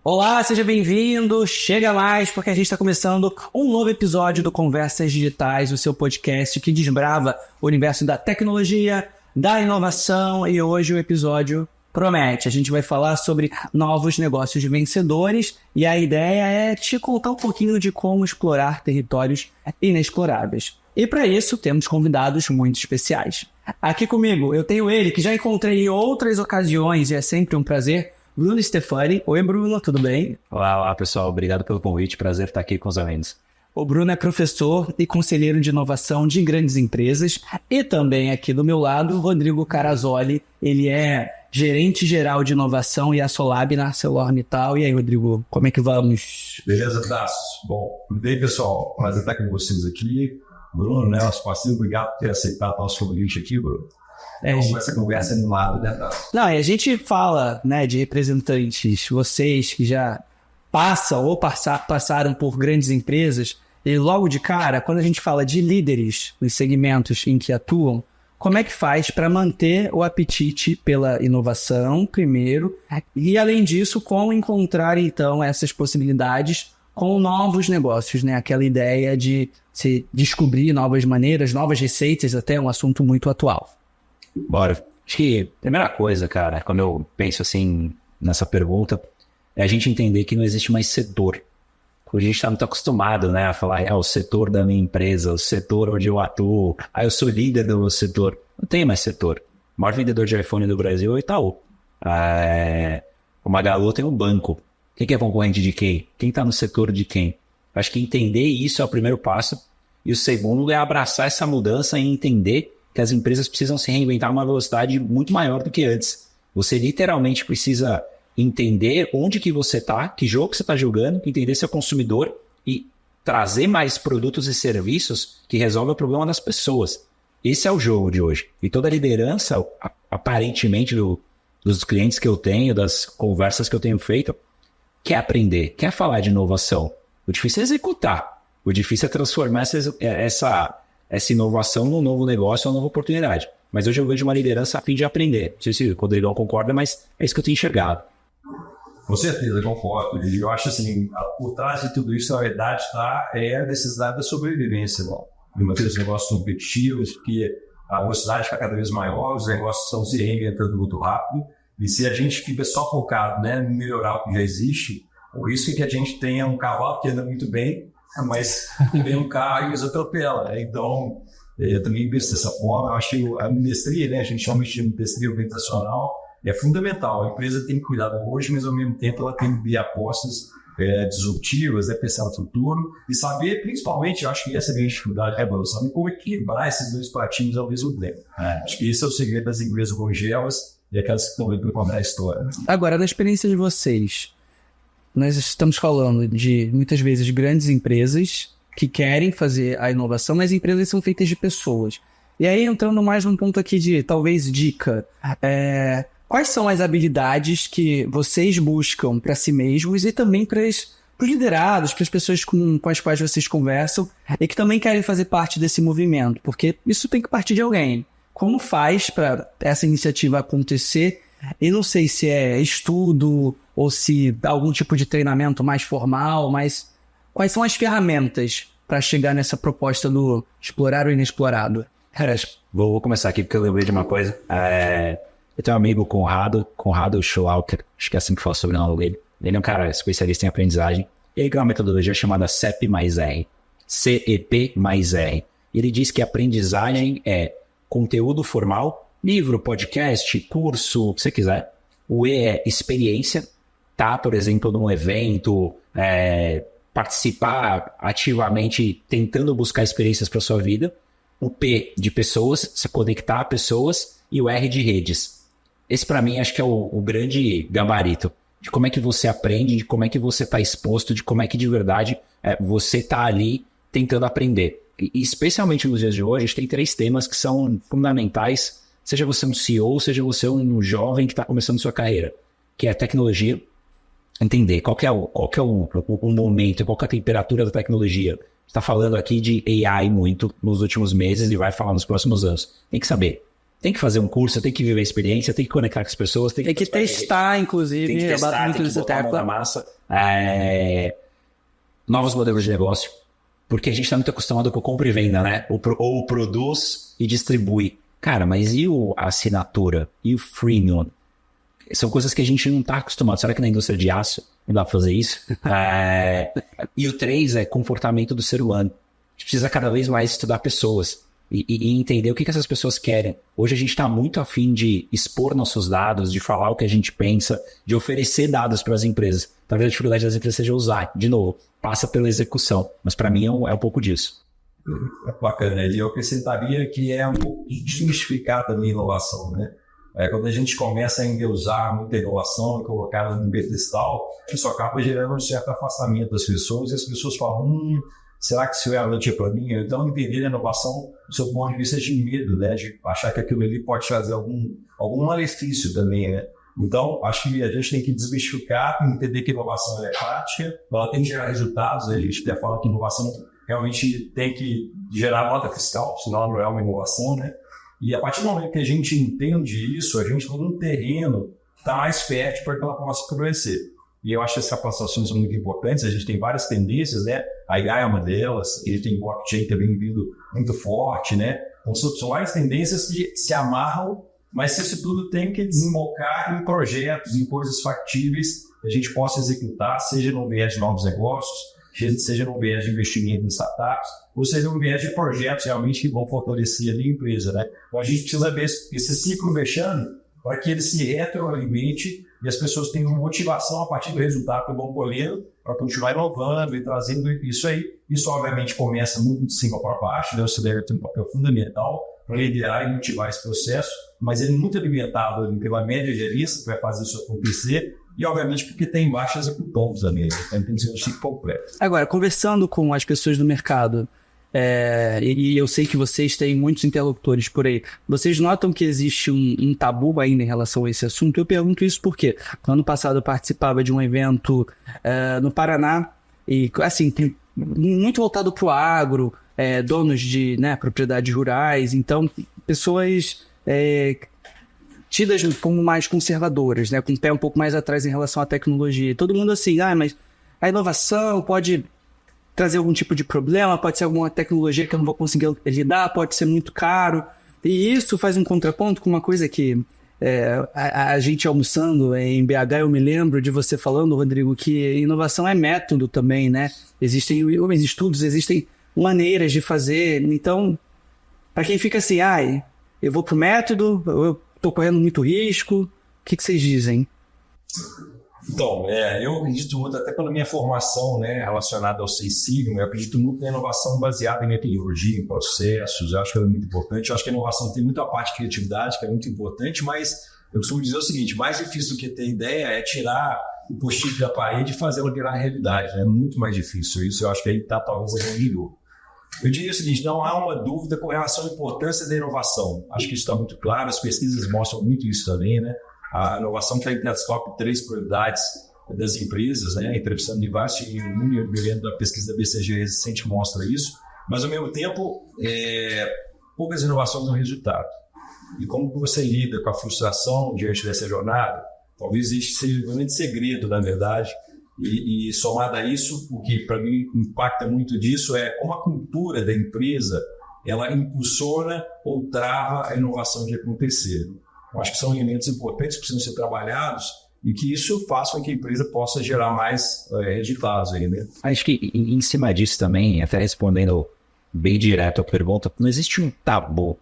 Olá, seja bem-vindo, chega mais, porque a gente está começando um novo episódio do Conversas Digitais, o seu podcast que desbrava o universo da tecnologia, da inovação, e hoje o episódio promete. A gente vai falar sobre novos negócios vencedores e a ideia é te contar um pouquinho de como explorar territórios inexploráveis. E para isso temos convidados muito especiais. Aqui comigo eu tenho ele, que já encontrei em outras ocasiões e é sempre um prazer, Bruno Stefani. Oi, Bruno, tudo bem? Olá, pessoal. Obrigado pelo convite. Prazer estar aqui com os amigos. O Bruno é professor e conselheiro de inovação de grandes empresas. E também aqui do meu lado, o Rodrigo Carazoli. Ele é gerente geral de inovação e Assolab na ArcelorMittal. E aí, Rodrigo, como é que vamos? Beleza, Tassos? Bom, tudo bem, pessoal? Prazer estar com vocês aqui. Bruno, né, nosso parceiro, obrigado por ter aceitado o nosso convite aqui, Bruno. Essa conversa animada, né, Tassos? Não, e a gente fala, né, de representantes, vocês que já passam ou passaram por grandes empresas, e logo de cara, quando a gente fala de líderes nos segmentos em que atuam, como é que faz para manter o apetite pela inovação, primeiro, e além disso, como encontrar, então, essas possibilidades com novos negócios, né? Aquela ideia de se descobrir novas maneiras, novas receitas, até um assunto muito atual. Bora. Acho que a primeira coisa, cara, quando eu penso assim nessa pergunta, é a gente entender que não existe mais setor. Porque a gente está muito acostumado, né, a falar, o setor da minha empresa, o setor onde eu atuo, eu sou líder do meu setor. Não tem mais setor. O maior vendedor de iPhone do Brasil é o Itaú. O Magalu tem um banco. Quem é concorrente de quem? Quem está no setor de quem? Acho que entender isso é o primeiro passo. E o segundo é abraçar essa mudança e entender que as empresas precisam se reinventar a uma velocidade muito maior do que antes. Você literalmente precisa entender onde que você está, que jogo você está jogando, entender seu consumidor e trazer mais produtos e serviços que resolvem o problema das pessoas. Esse é o jogo de hoje. E toda a liderança, aparentemente, dos clientes que eu tenho, das conversas que eu tenho feito, quer aprender, quer falar de inovação. O difícil é executar. O difícil é transformar essa inovação num novo negócio, uma nova oportunidade. Mas hoje eu vejo uma liderança a fim de aprender. Não sei se o Rodrigão concorda, mas é isso que eu tenho enxergado. Com certeza, concordo. Eu acho assim, por trás de tudo isso, a verdade é a necessidade da sobrevivência, de manter os negócios competitivos, porque a velocidade está cada vez maior, os negócios estão se reinventando muito rápido, e se a gente fica só focado, né, em melhorar o que já existe, o risco é que a gente tenha um cavalo que anda muito bem, mas vem um carro e os atropela, né? Então, eu também penso dessa forma. Eu acho que a mestria, né, a gente chama de mestria organizacional, é fundamental. A empresa tem que cuidar do hoje, mas ao mesmo tempo ela tem que ver apostas disruptivas, pensar no futuro e saber, principalmente, eu acho que essa é a minha dificuldade, saber como equilibrar esses dois pratinhos ao mesmo tempo. Acho que esse é o segredo das empresas longevas e aquelas que estão aí para contar a história. Agora, na experiência de vocês, nós estamos falando de, muitas vezes, grandes empresas que querem fazer a inovação, mas empresas são feitas de pessoas. E aí, entrando mais num ponto aqui de, talvez, dica, quais são as habilidades que vocês buscam para si mesmos e também para os liderados, para as pessoas com as quais vocês conversam e que também querem fazer parte desse movimento? Porque isso tem que partir de alguém. Como faz para essa iniciativa acontecer? E não sei se é estudo ou se algum tipo de treinamento mais formal, mas quais são as ferramentas para chegar nessa proposta do explorar o inexplorado? Vou começar aqui porque eu lembrei de uma coisa. Eu tenho um amigo, Conrado Schlaucher, acho que é assim que fala sobre o nome dele. Ele é um cara especialista em aprendizagem. Ele criou uma metodologia chamada CEP mais R. CEP mais R. Ele diz que aprendizagem é conteúdo formal, livro, podcast, curso, o que você quiser. O E é experiência, tá? Por exemplo, num evento, participar ativamente, tentando buscar experiências para sua vida. O P de pessoas, se conectar a pessoas. E o R de redes. Esse, para mim, acho que é o grande gabarito de como é que você aprende, de como é que você está exposto, de como é que, de verdade, você está ali tentando aprender. E, especialmente nos dias de hoje, a gente tem 3 temas que são fundamentais, seja você um CEO, seja você um jovem que está começando sua carreira, que é a tecnologia, entender qual que é o momento, qual que é a temperatura da tecnologia. Está falando aqui de AI muito nos últimos meses e vai falar nos próximos anos. Tem que saber tem que fazer um curso, tem que viver a experiência, tem que conectar com as pessoas, tem que testar, inclusive, tem que testar, tem que botar a mão na massa. Novos modelos de negócio, porque a gente está muito acostumado com compra e venda, né? Ou produz e distribui. Cara, mas e a assinatura? E o freemium? São coisas que a gente não está acostumado. Será que na indústria de aço não dá para fazer isso? E o 3 é comportamento do ser humano. A gente precisa cada vez mais estudar pessoas e entender o que essas pessoas querem. Hoje a gente está muito afim de expor nossos dados, de falar o que a gente pensa, de oferecer dados para as empresas. Talvez a dificuldade das empresas seja usar. De novo, passa pela execução. Mas para mim é um pouco disso. Bacana. E eu acrescentaria que é um pouco de desmistificar também a inovação, né? Quando a gente começa a endeusar muita inovação e colocar ela no pedestal, isso acaba gerando um certo afastamento das pessoas e as pessoas falam, será que isso é realmente para mim? Então, entender a inovação do seu ponto de vista de medo, né? De achar que aquilo ali pode trazer algum malefício também, né? Então, acho que a gente tem que desmistificar, entender que a inovação é prática, ela tem que gerar resultados, a gente até fala que inovação realmente tem que gerar nota fiscal, senão não é uma inovação, né? E a partir do momento que a gente entende isso, a gente tem um terreno que está mais fértil para que ela possa crescer. E eu acho que essas capacitações são muito importantes, a gente tem várias tendências, né? A AI é uma delas, a gente tem blockchain também vindo muito forte, né? Então, são várias tendências que se amarram, mas isso tudo tem que desembocar em projetos, em coisas factíveis que a gente possa executar, seja no viés de novos negócios, seja no viés de investimento em startups, ou seja no viés de projetos realmente que vão fortalecer ali a empresa, né? Então a gente precisa ver esse ciclo mexendo para que ele se retroalimente e as pessoas tenham motivação a partir do resultado que vão colhendo para continuar inovando e trazendo isso aí. Isso obviamente começa muito de cima para baixo, né? Você deve ter um papel fundamental para liderar e motivar esse processo, mas ele é muito alimentado ali pela média gerista que vai fazer isso acontecer. E, obviamente, porque tem baixas executivos também. Então, tem que ser um ciclo completo. Agora, conversando com as pessoas do mercado, e eu sei que vocês têm muitos interlocutores por aí, vocês notam que existe um tabu ainda em relação a esse assunto? Eu pergunto isso porque, no ano passado, eu participava de um evento no Paraná, e, assim, muito voltado para o agro, donos de propriedades rurais, então, pessoas tidas como mais conservadoras, né, com o pé um pouco mais atrás em relação à tecnologia. Todo mundo assim, mas a inovação pode trazer algum tipo de problema, pode ser alguma tecnologia que eu não vou conseguir lidar, pode ser muito caro. E isso faz um contraponto com uma coisa que a gente almoçando em BH, eu me lembro de você falando, Rodrigo, que inovação é método também, né? Existem estudos, existem maneiras de fazer. Então, para quem fica assim, eu vou pro método, eu estou correndo muito risco. O que vocês dizem? Então, eu acredito muito, até pela minha formação, né, relacionada ao Seis Sigma, eu acredito muito na inovação baseada em metodologia, em processos. Eu acho que é muito importante. Eu acho que a inovação tem muita parte de criatividade, que é muito importante, mas eu costumo dizer o seguinte: mais difícil do que ter ideia é tirar o post-it da parede e fazê-la virar realidade. É muito mais difícil isso. Eu acho que aí está talvez a melhor. Eu diria o seguinte: não há uma dúvida com relação à importância da inovação. Acho que isso está muito claro, as pesquisas mostram muito isso também, né? A inovação está entre as top 3 prioridades das empresas, né? Entrevistando diversos, e me lembro da pesquisa da BCG recente mostra isso, mas ao mesmo tempo, poucas inovações no resultado. E como você lida com a frustração diante dessa jornada, talvez isso seja um grande segredo, na verdade. E somado a isso, o que para mim impacta muito disso é como a cultura da empresa ela impulsiona ou trava a inovação de acontecer. Eu acho que são elementos importantes que precisam ser trabalhados e que isso faça com que a empresa possa gerar mais resultados aí, né? Acho que em cima disso também, até respondendo bem direto a pergunta, não existe um tabu,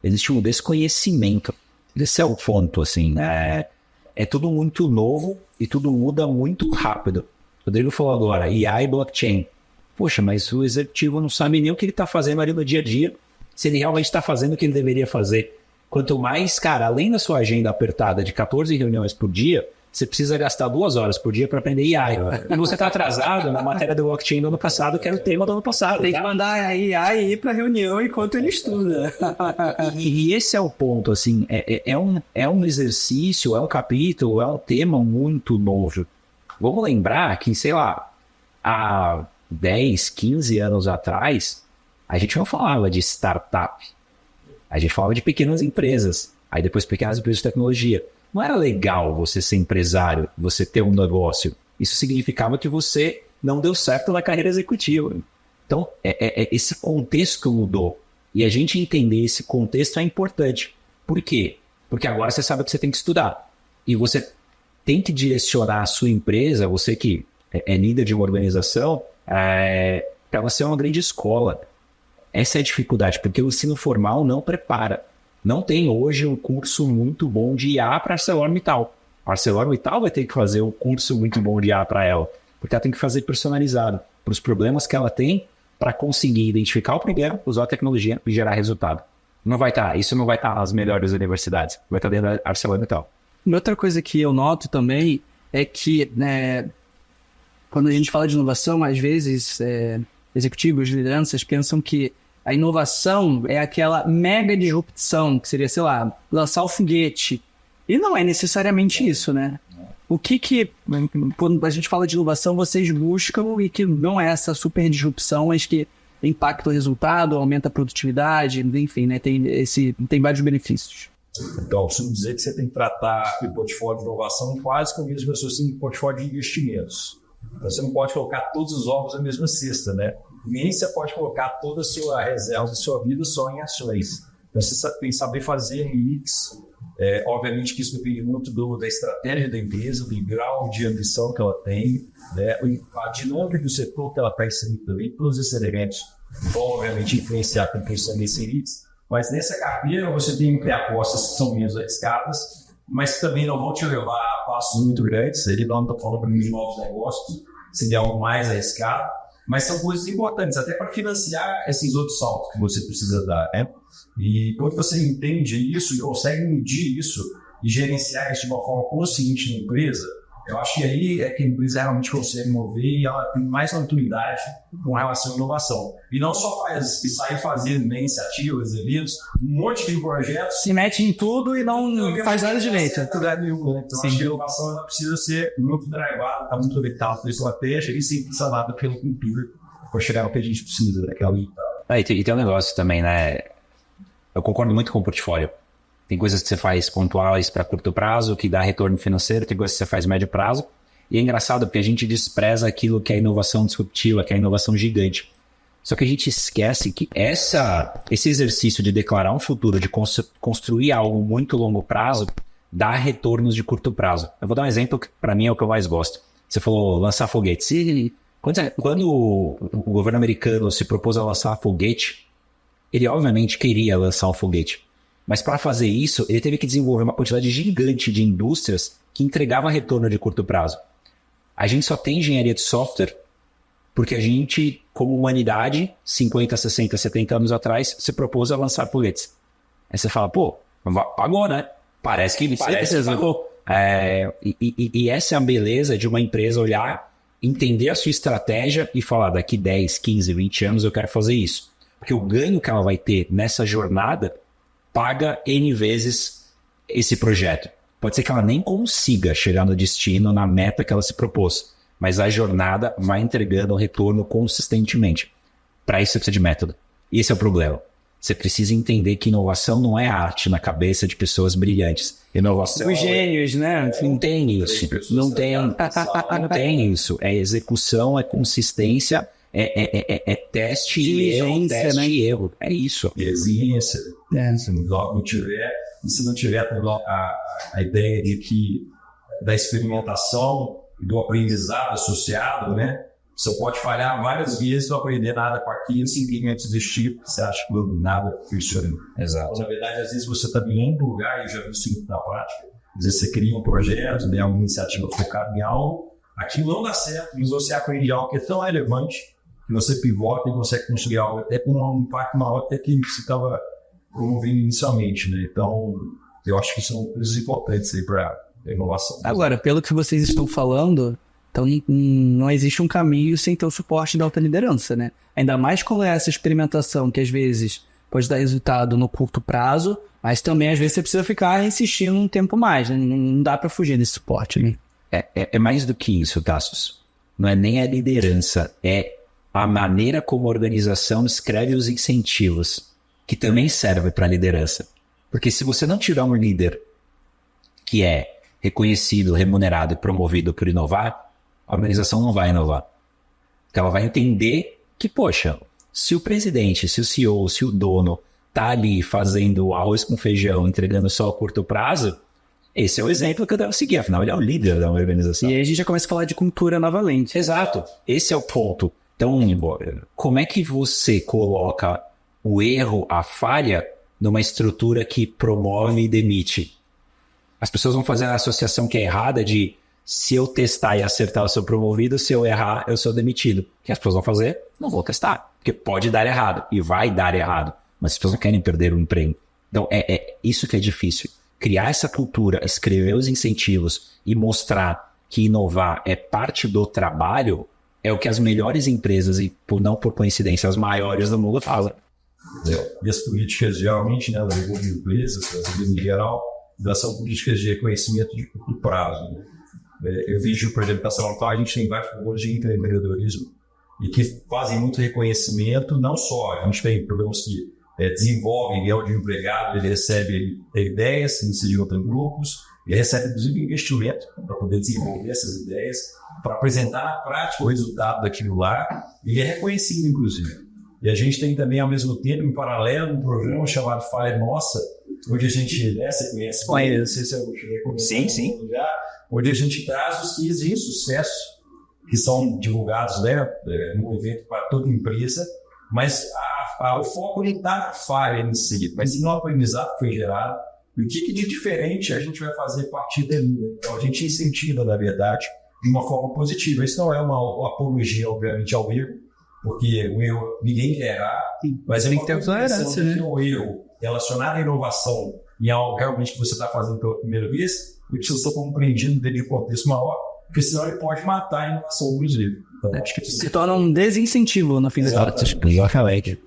existe um desconhecimento. Esse é o ponto, assim, é tudo muito novo e tudo muda muito rápido. O Rodrigo falou agora, IA e blockchain. Poxa, mas o executivo não sabe nem o que ele está fazendo ali no dia a dia, se ele realmente está fazendo o que ele deveria fazer. Quanto mais, cara, além da sua agenda apertada de 14 reuniões por dia, você precisa gastar 2 horas por dia para aprender AI. E você está atrasado na matéria do blockchain do ano passado, que era o tema do ano passado. Tem que mandar a AI ir para a reunião enquanto ele estuda. E esse é o ponto, assim, é um exercício, é um capítulo, é um tema muito novo. Vamos lembrar que, sei lá, há 10, 15 anos atrás, a gente não falava de startup. A gente falava de pequenas empresas, aí depois pequenas empresas de tecnologia. Não era legal você ser empresário, você ter um negócio. Isso significava que você não deu certo na carreira executiva. Então, esse contexto mudou. E a gente entender esse contexto é importante. Por quê? Porque agora você sabe que você tem que estudar. E você tem que direcionar a sua empresa, você que é líder de uma organização, para ela ser uma grande escola. Essa é a dificuldade, porque o ensino formal não prepara. Não tem hoje um curso muito bom de IA para ArcelorMittal. A ArcelorMittal vai ter que fazer um curso muito bom de IA para ela, porque ela tem que fazer personalizado para os problemas que ela tem para conseguir identificar o problema, usar a tecnologia e gerar resultado. Isso não vai estar nas melhores universidades, vai estar dentro da ArcelorMittal. Uma outra coisa que eu noto também é que, quando a gente fala de inovação, às vezes executivos, lideranças pensam que a inovação é aquela mega disrupção, que seria, sei lá, lançar o foguete. E não é necessariamente isso, né? O que quando a gente fala de inovação, vocês buscam e que não é essa super disrupção, mas que impacta o resultado, aumenta a produtividade, enfim, né? Tem vários benefícios. Então, costumo dizer que você tem que tratar o portfólio de inovação quase como as pessoas têm portfólio de investimentos. Então, você não pode colocar todos os ovos na mesma cesta, né? Nem você pode colocar toda a sua reserva da sua vida só em ações. Então, você tem que saber fazer mix. Obviamente que isso depende muito da estratégia da empresa, do grau de ambição que ela tem, né? A dinâmica do setor que ela está inserindo também, todos esses elementos vão, obviamente, influenciar a composição desses elites. Mas nessa carteira você tem apostas que são menos arriscadas, mas que também não vão te levar a passos muito grandes. Ele não está falando para mim de novos negócios, seria algo mais arriscado, mas são coisas importantes, até para financiar esses outros saltos que você precisa dar, né? E quando você entende isso e consegue medir isso e gerenciar isso de uma forma consciente na empresa, eu acho que aí é que a empresa realmente consegue mover e ela tem mais maturidade com relação à inovação. E não só sai fazendo iniciativas, eventos, um monte de projetos. Se mete em tudo e não faz nada direito. Então, acho que a inovação ela precisa ser muito drivada, está muito orientada pela estratégia e sempre salvada pela cultura para chegar ao que a gente precisa daquela. E tem um negócio também, né? Eu concordo muito com o portfólio. Tem coisas que você faz pontuais para curto prazo, que dá retorno financeiro, tem coisas que você faz médio prazo. E é engraçado, porque a gente despreza aquilo que é a inovação disruptiva, que é a inovação gigante. Só que a gente esquece que esse exercício de declarar um futuro, de construir algo muito longo prazo, dá retornos de curto prazo. Eu vou dar um exemplo que para mim é o que eu mais gosto. Você falou lançar foguetes. Quando o governo americano se propôs a lançar foguete, ele obviamente queria lançar um foguete. Mas para fazer isso, ele teve que desenvolver uma quantidade gigante de indústrias que entregavam retorno de curto prazo. A gente só tem engenharia de software porque a gente, como humanidade, 50, 60, 70 anos atrás, se propôs a lançar foguetes. Aí você fala, pagou, né? Parece que pagou. E essa é a beleza de uma empresa olhar, entender a sua estratégia e falar, daqui 10, 15, 20 anos eu quero fazer isso. Porque o ganho que ela vai ter nessa jornada paga N vezes esse projeto. Pode ser que ela nem consiga chegar no destino, na meta que ela se propôs, mas a jornada vai entregando o retorno consistentemente. Para isso você precisa de método. E esse é o problema. Você precisa entender que inovação não é arte na cabeça de pessoas brilhantes. Inovação os gênios, né? Não tem isso. Não tem isso. É execução, é consistência, é teste e erro, teste e erro. É isso. Resiliência. Se não tiver a ideia de que da experimentação e do aprendizado associado, né? Você pode falhar várias vezes e não aprender nada com aquilo, simplesmente desistir, você acha que nada funciona. Exato. Mas, na verdade, às vezes você está em outro lugar, e eu já vi isso muito na prática. Às vezes você cria um projeto, né, uma iniciativa focada em algo, aquilo não dá certo, mas você aprende algo que é tão relevante que você pivota e consegue construir algo até com um impacto maior até que você estava promovendo inicialmente, né? Então, eu acho que são coisas importantes aí para a inovação. Agora, pelo que vocês estão falando, então não existe um caminho sem ter o suporte da alta liderança, né? Ainda mais com essa experimentação que às vezes pode dar resultado no curto prazo, mas também às vezes você precisa ficar insistindo um tempo mais, né? Não dá para fugir desse suporte, né? É mais do que isso, Tassos. Não é nem a liderança, é a maneira como a organização escreve os incentivos. que também serve para liderança. Porque se você não tiver um líder que é reconhecido, remunerado e promovido por inovar, a organização não vai inovar. Porque ela vai entender que, poxa, se o presidente, se o CEO, se o dono tá ali fazendo arroz com feijão, entregando só a curto prazo, esse é o exemplo que eu devo seguir. Afinal, ele é o líder da organização. E aí a gente já começa a falar de cultura novamente. Exato. Esse é o ponto. Então, como é que você coloca o erro, a falha, numa estrutura que promove e demite? As pessoas vão fazer a associação que é errada de se eu testar e acertar, eu sou promovido, se eu errar, eu sou demitido. O que as pessoas vão fazer? Não vou testar, porque pode dar errado e vai dar errado, mas as pessoas não querem perder o emprego. Então, é isso que é difícil. Criar essa cultura, escrever os incentivos e mostrar que inovar é parte do trabalho é o que as melhores empresas, e não por coincidência, as maiores do mundo fazem. E as políticas, geralmente, né, das empresas, em geral, elas são políticas de reconhecimento de curto prazo. Né? Eu vejo, por exemplo, na Salvatore, a gente tem vários programas de empreendedorismo e que fazem muito reconhecimento, não só, a gente tem programas que desenvolvem o de empregado, ele recebe ideias, se insere em outros grupos, ele recebe, inclusive, investimento para poder desenvolver essas ideias, para apresentar na prática o resultado daquilo lá, e é reconhecido, inclusive. E a gente tem também, ao mesmo tempo, em paralelo, um programa chamado Falha Nossa, onde a gente, você conhece, não sei se eu sim. Onde a gente traz os cases de sucesso, que são divulgados, né, num evento para toda empresa, mas o foco está na falha em si, mas no aprendizado que foi gerado, e o que de diferente a gente vai fazer a partir dali. Né? Então a gente incentiva, na verdade, de uma forma positiva. Isso não é uma apologia, obviamente, ao erro, porque o erro ninguém quer errar, mas tem que ter tolerância, né? O erro relacionado à inovação e algo realmente que você está fazendo pela primeira vez, o que você está compreendindo dele em contexto maior, porque senão ele pode matar a inovação, inclusive. Então, acho que se torna um desincentivo, no fim das contas.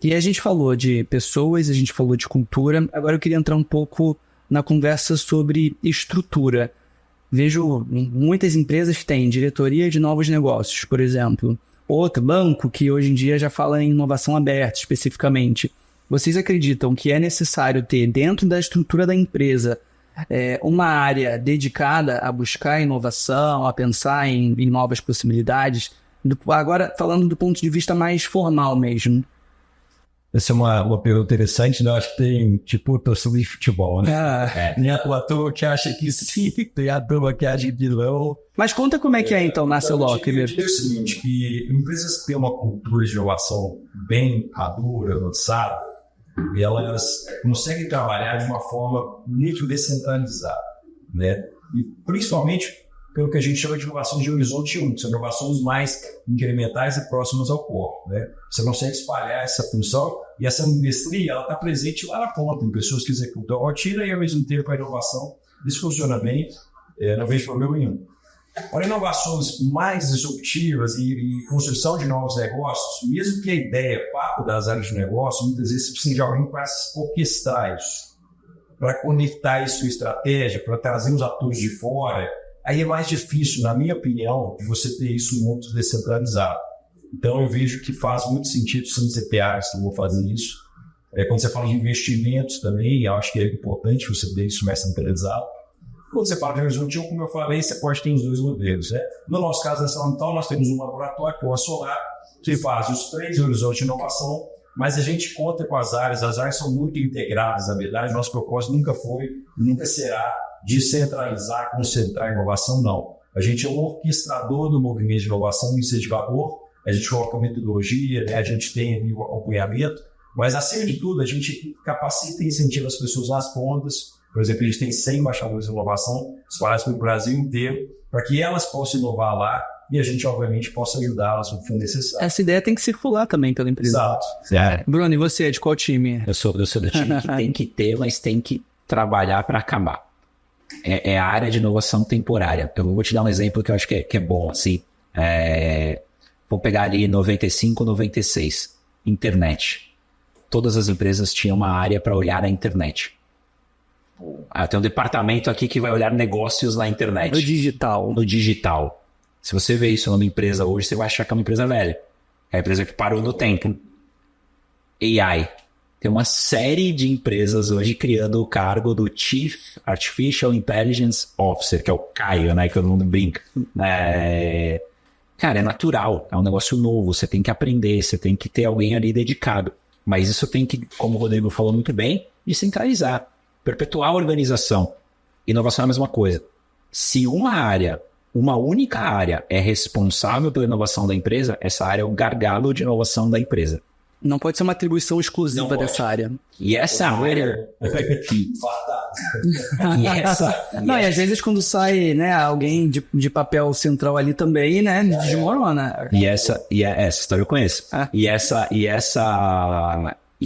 E a gente falou de pessoas, a gente falou de cultura, agora eu queria entrar um pouco na conversa sobre estrutura. Vejo muitas empresas que têm diretoria de novos negócios, por exemplo. Outro banco que hoje em dia já fala em inovação aberta, especificamente. Vocês acreditam que é necessário ter, dentro da estrutura da empresa, uma área dedicada a buscar inovação, a pensar em novas possibilidades? Agora, falando do ponto de vista mais formal mesmo. Essa é uma pergunta interessante, né? Acho que tem, tipo, torcida de futebol, né? Nem a turma que acha que sim, tem a turma que acha que não. Mas conta como é que então, nasce o Loki. Eu diria o seguinte, que empresas que têm uma cultura de inovação bem madura, avançada, elas conseguem trabalhar de uma forma muito descentralizada, né? E principalmente pelo que a gente chama de inovações de horizonte 1, que são inovações mais incrementais e próximas ao corpo, né? Você consegue espalhar essa função e essa indústria, ela está presente lá na ponta, em pessoas que executam a rotina e ao mesmo tempo a inovação. Isso funciona bem, não vejo problema nenhum. Para inovações mais disruptivas e construção de novos negócios, mesmo que a ideia parte das áreas de negócio, muitas vezes você precisa de alguém para orquestrar isso, para conectar isso à estratégia, para trazer os atores de fora. Aí é mais difícil, na minha opinião, de você ter isso muito descentralizado. Então eu vejo que faz muito sentido os CPAs que vão fazer isso. Quando você fala de investimentos também, eu acho que é importante você ter isso mais centralizado. Quando você fala de horizonte 1, como eu falei, você pode ter os dois modelos, né? No nosso caso, na Salvatore, nós temos um laboratório, que é o Solar, que faz os 3 horizontes de inovação, mas a gente conta com as áreas são muito integradas, na verdade. Nosso propósito nunca foi, nunca será descentralizar, concentrar a inovação, não. A gente é um orquestrador do movimento de inovação, um incentivador, a gente coloca a metodologia, né? A gente tem ali o acompanhamento, mas acima de tudo, a gente capacita e incentiva as pessoas nas pontas. Por exemplo, a gente tem 100 embaixadores de inovação espalhados pelo Brasil inteiro, para que elas possam inovar lá e a gente, obviamente, possa ajudá-las no que for necessário. Essa ideia tem que circular também pela empresa. Exato. Bruno, e você, de qual time? Eu sou do time que tem que ter, mas tem que trabalhar para acabar. É a área de inovação temporária. Eu vou te dar um exemplo que eu acho que é bom, assim. Vou pegar ali 95, 96. Internet. Todas as empresas tinham uma área para olhar a internet. Tem um departamento aqui que vai olhar negócios na internet. No digital. Se você vê isso numa empresa hoje, você vai achar que é uma empresa velha. É a empresa que parou no tempo. AI. Tem uma série de empresas hoje criando o cargo do Chief Artificial Intelligence Officer, que é o CAIO, né? Que todo mundo brinca. Cara, é natural, é um negócio novo, você tem que aprender, você tem que ter alguém ali dedicado. Mas isso tem que, como o Rodrigo falou muito bem, descentralizar, perpetuar a organização. Inovação é a mesma coisa. Se uma única área é responsável pela inovação da empresa, essa área é o gargalo de inovação da empresa. Não pode ser uma atribuição exclusiva dessa área. E essa área... Não, e às vezes quando sai, né, alguém de papel central ali também, né, desmorona. E essa história eu conheço. E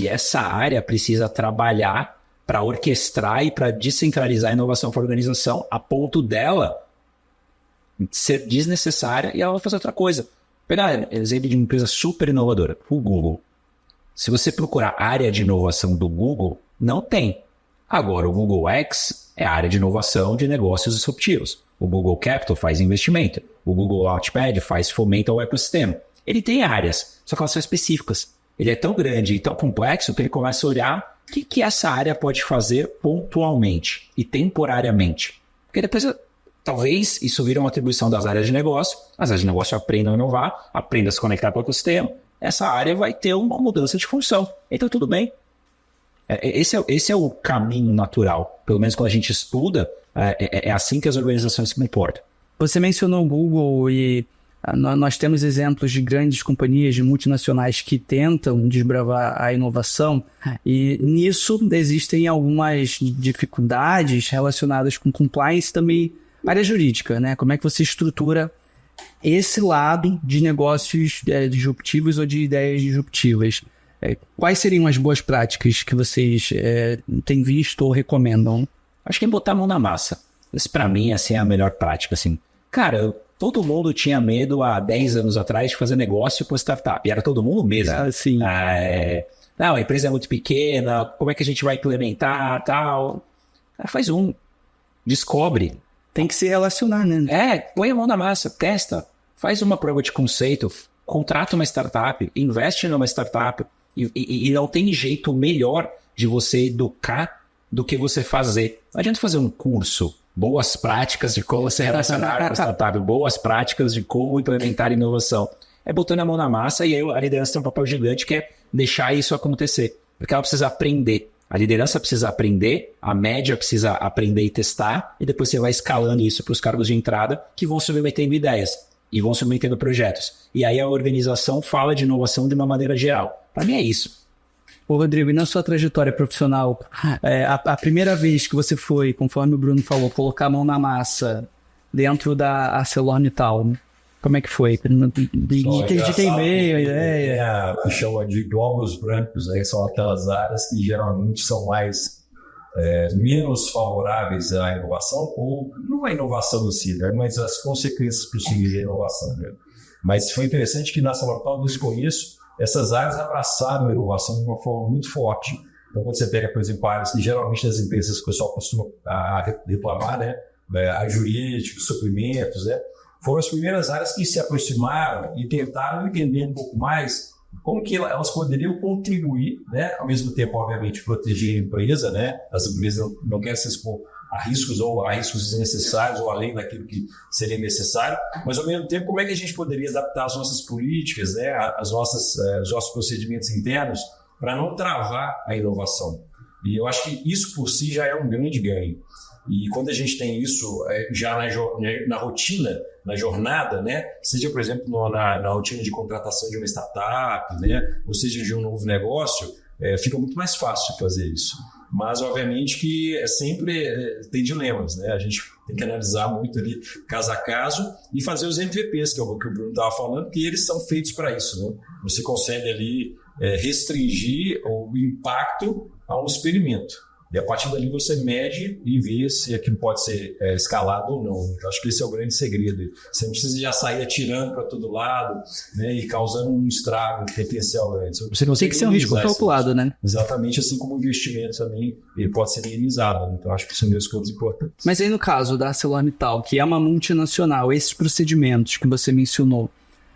essa área precisa trabalhar para orquestrar e para descentralizar a inovação para a organização, a ponto dela ser desnecessária e ela vai fazer outra coisa. Pegar exemplo de uma empresa super inovadora, o Google. Se você procurar área de inovação do Google, não tem. Agora, o Google X é a área de inovação de negócios disruptivos. O Google Capital faz investimento. O Google Launchpad faz fomento ao ecossistema. Ele tem áreas, só que elas são específicas. Ele é tão grande e tão complexo que ele começa a olhar o que essa área pode fazer pontualmente e temporariamente. Porque depois, talvez, isso vira uma atribuição das áreas de negócio. As áreas de negócio aprendam a inovar, aprendam a se conectar com o ecossistema. Essa área vai ter uma mudança de função. Então, tudo bem. Esse é o caminho natural. Pelo menos quando a gente estuda, é assim que as organizações se comportam. Você mencionou o Google e nós temos exemplos de grandes companhias, de multinacionais que tentam desbravar a inovação e nisso existem algumas dificuldades relacionadas com compliance e também área jurídica, né? Como é que você estrutura esse lado de negócios disruptivos ou de ideias disruptivas? Quais seriam as boas práticas que vocês têm visto ou recomendam? Acho que é botar a mão na massa. Isso, pra mim, assim, é a melhor prática. Assim. Cara, todo mundo tinha medo há 10 anos atrás de fazer negócio com startup. E era todo mundo mesmo. Sim. Não, a empresa é muito pequena, como é que a gente vai implementar, tal? Faz descobre. Tem que se relacionar, né? Põe a mão na massa, testa, faz uma prova de conceito, contrata uma startup, investe numa startup e não tem jeito melhor de você educar do que você fazer. Não adianta fazer um curso, boas práticas de como se relacionar com a startup, boas práticas de como implementar inovação. É botando a mão na massa e aí a liderança tem um papel gigante que é deixar isso acontecer, porque ela precisa aprender. A liderança precisa aprender, a média precisa aprender e testar, e depois você vai escalando isso para os cargos de entrada que vão submetendo ideias e vão submetendo projetos. E aí a organização fala de inovação de uma maneira geral. Para mim é isso. Ô Rodrigo, e na sua trajetória profissional, a primeira vez que você foi, conforme o Bruno falou, colocar a mão na massa dentro da ArcelorMittal, como é que foi? De quem veio a ideia? Chama de glóbulos brancos, aí são aquelas áreas que geralmente são mais menos favoráveis à inovação, ou não a inovação em si, né, mas as consequências possíveis da inovação. Né? Mas foi interessante que na ArcelorMittal, eu desconheço, essas áreas abraçaram a inovação de uma forma muito forte. Então, quando você pega, por exemplo, áreas que geralmente das empresas que o pessoal costuma reclamar, né, a jurídica, suprimentos, né, foram as primeiras áreas que se aproximaram e tentaram entender um pouco mais como que elas poderiam contribuir, né, ao mesmo tempo, obviamente, proteger a empresa, né, as empresas não querem se expor a riscos ou a riscos desnecessários ou além daquilo que seria necessário, mas ao mesmo tempo como é que a gente poderia adaptar as nossas políticas, né, os nossos procedimentos internos para não travar a inovação. E eu acho que isso por si já é um grande ganho. E quando a gente tem isso já na rotina, na jornada, né, seja, por exemplo, na rotina de contratação de uma startup, né, ou seja, de um novo negócio, fica muito mais fácil fazer isso. Mas, obviamente, que sempre tem dilemas, né? A gente tem que analisar muito ali, caso a caso, e fazer os MVPs, que é o que o Bruno estava falando, que eles são feitos para isso, né? Você consegue ali restringir o impacto a um experimento. E a partir dali você mede e vê se aquilo pode ser escalado ou não. Eu acho que esse é o grande segredo. Você não precisa já sair atirando para todo lado, né, e causando um estrago potencial grande. Você não tem que ser um risco calculado, né? Exatamente, assim como o investimento também ele pode ser minimizado. Né? Então acho que são duas coisas importantes. Mas aí no caso da ArcelorMittal, que é uma multinacional, esses procedimentos que você mencionou,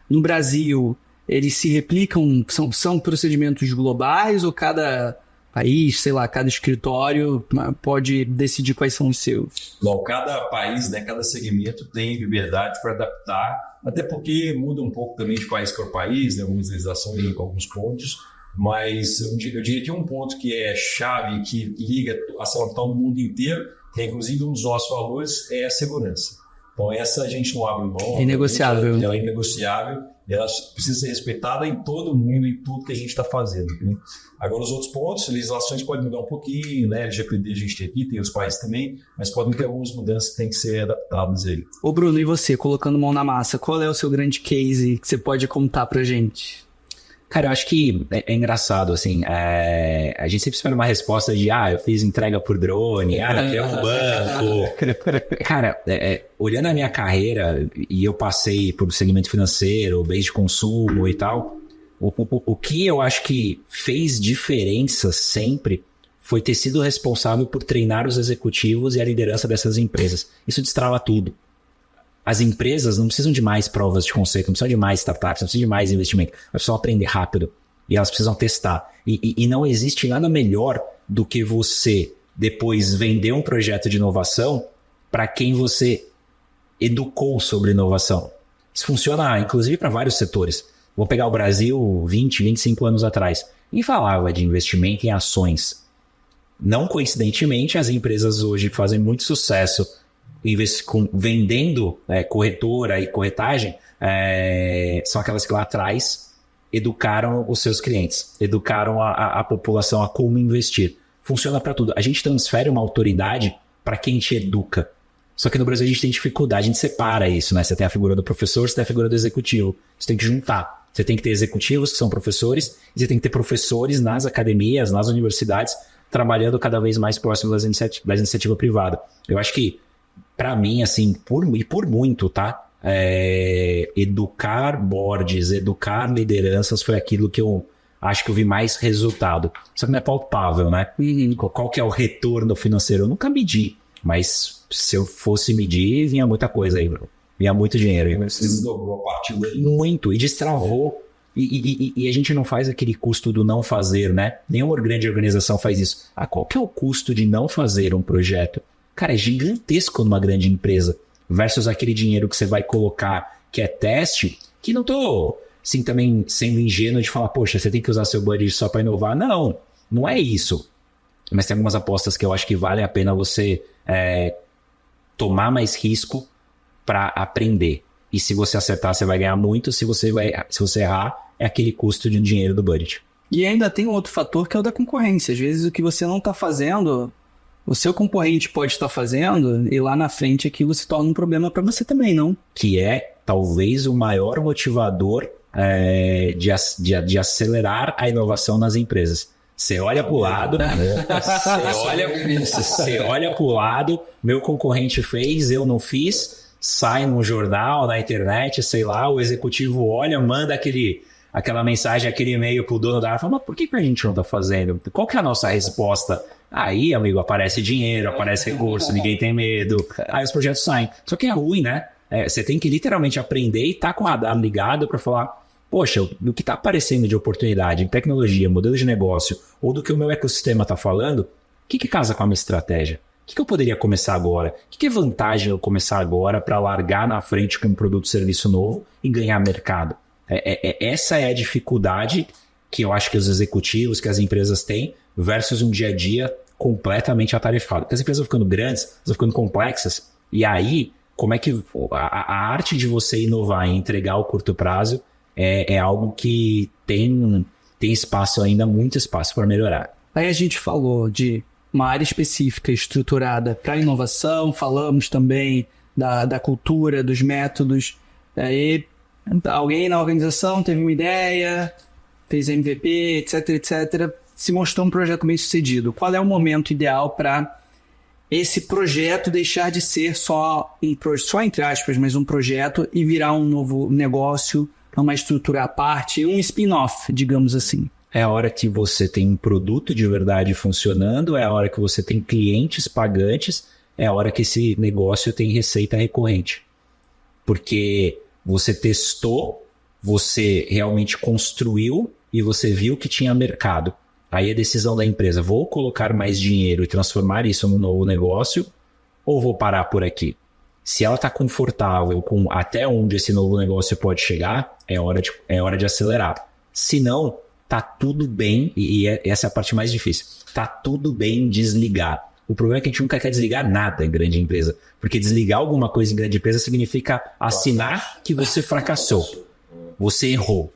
no Brasil, eles se replicam, são procedimentos globais ou cada país, sei lá, cada escritório pode decidir quais são os seus? Bom, cada país, né, cada segmento tem liberdade para adaptar, até porque muda um pouco também de país para país, né, algumas legislações em alguns pontos, mas eu diria que um ponto que é chave, que liga a Salamtal no mundo inteiro, que é inclusive um dos nossos valores, é a segurança. Então essa a gente não abre mão. É inegociável. Ela é inegociável, ela precisa ser respeitada em todo mundo, em tudo que a gente está fazendo. Né? Agora os outros pontos, legislações podem mudar um pouquinho, né? LGPD a gente tem aqui, tem os países também, mas podem ter algumas mudanças que têm que ser adaptadas aí. Ô Bruno, e você, colocando mão na massa, qual é o seu grande case que você pode contar pra gente? Cara, eu acho que é engraçado, assim, a gente sempre espera uma resposta de, eu fiz entrega por drone, eu criei um banco. Cara, olhando a minha carreira, e eu passei por segmento financeiro, bens de consumo e tal, o que eu acho que fez diferença sempre foi ter sido responsável por treinar os executivos e a liderança dessas empresas. Isso destrava tudo. As empresas não precisam de mais provas de conceito, não precisam de mais startups, não precisam de mais investimento. Elas precisam aprender rápido e elas precisam testar. E não existe nada melhor do que você depois vender um projeto de inovação para quem você educou sobre inovação. Isso funciona, inclusive, para vários setores. Vou pegar o Brasil 20, 25 anos atrás. Quem falava de investimento em ações? Não coincidentemente, as empresas hoje fazem muito sucesso vendendo corretora e corretagem, são aquelas que lá atrás educaram os seus clientes, educaram a população a como investir. Funciona para tudo. A gente transfere uma autoridade para quem te educa. Só que no Brasil a gente tem dificuldade, a gente separa isso, né? Você tem a figura do professor, você tem a figura do executivo. Você tem que juntar. Você tem que ter executivos que são professores, e você tem que ter professores nas academias, nas universidades, trabalhando cada vez mais próximo da iniciativa privada. Eu acho que para mim, assim, por muito, tá? Educar boards, educar lideranças foi aquilo que eu acho que eu vi mais resultado. Só que não é palpável, né? Qual que é o retorno financeiro? Eu nunca medi, mas se eu fosse medir, vinha muita coisa aí, bro. Vinha muito dinheiro aí. Você desdobrou a partir daí. Muito, e destravou. E a gente não faz aquele custo do não fazer, né? Nenhuma grande organização faz isso. Qual que é o custo de não fazer um projeto? Cara, é gigantesco numa grande empresa versus aquele dinheiro que você vai colocar que é teste, que não tô, assim, também sendo ingênuo de falar, poxa, você tem que usar seu budget só para inovar. Não, não é isso. Mas tem algumas apostas que eu acho que vale a pena você tomar mais risco para aprender. E se você acertar, você vai ganhar muito. Se você errar, é aquele custo de dinheiro do budget. E ainda tem um outro fator que é o da concorrência. Às vezes o que você não está fazendo, o seu concorrente pode estar fazendo, e lá na frente aquilo se torna um problema para você também, não? Que é talvez o maior motivador de acelerar a inovação nas empresas. Você olha para o lado, você olha para o lado, meu concorrente fez, eu não fiz, sai no jornal, na internet, sei lá, o executivo olha, manda aquela mensagem, aquele e-mail pro dono da área, fala, mas por que a gente não está fazendo? Qual que é a nossa resposta? Aí, amigo, aparece dinheiro, aparece recurso, ninguém tem medo, aí os projetos saem. Só que é ruim, né? Você tem que literalmente aprender e tá com o radar ligado para falar, poxa, do que está aparecendo de oportunidade em tecnologia, modelo de negócio, ou do que o meu ecossistema está falando, o que casa com a minha estratégia? O que eu poderia começar agora? O que é vantagem eu começar agora para largar na frente com um produto ou serviço novo e ganhar mercado? Essa é a dificuldade que eu acho que os executivos, que as empresas têm, versus um dia a dia completamente atarefado. Porque as empresas vão ficando grandes, vão ficando complexas, e aí, como é que a arte de você inovar e entregar ao curto prazo é algo que tem espaço ainda, muito espaço para melhorar. Aí a gente falou de uma área específica estruturada para inovação, falamos também da cultura, dos métodos. Aí alguém na organização teve uma ideia, fez MVP, etc, se mostrou um projeto bem sucedido. Qual é o momento ideal para esse projeto deixar de ser só entre aspas, mas um projeto e virar um novo negócio, uma estrutura à parte, um spin-off, digamos assim? É a hora que você tem um produto de verdade funcionando, é a hora que você tem clientes pagantes, é a hora que esse negócio tem receita recorrente. Porque você testou, você realmente construiu e você viu que tinha mercado. Aí a decisão da empresa, vou colocar mais dinheiro e transformar isso num novo negócio ou vou parar por aqui? Se ela está confortável com até onde esse novo negócio pode chegar, é hora de acelerar. Se não, tá tudo bem, essa é a parte mais difícil, tá tudo bem desligar. O problema é que a gente nunca quer desligar nada em grande empresa, porque desligar alguma coisa em grande empresa significa assinar que você fracassou, você errou.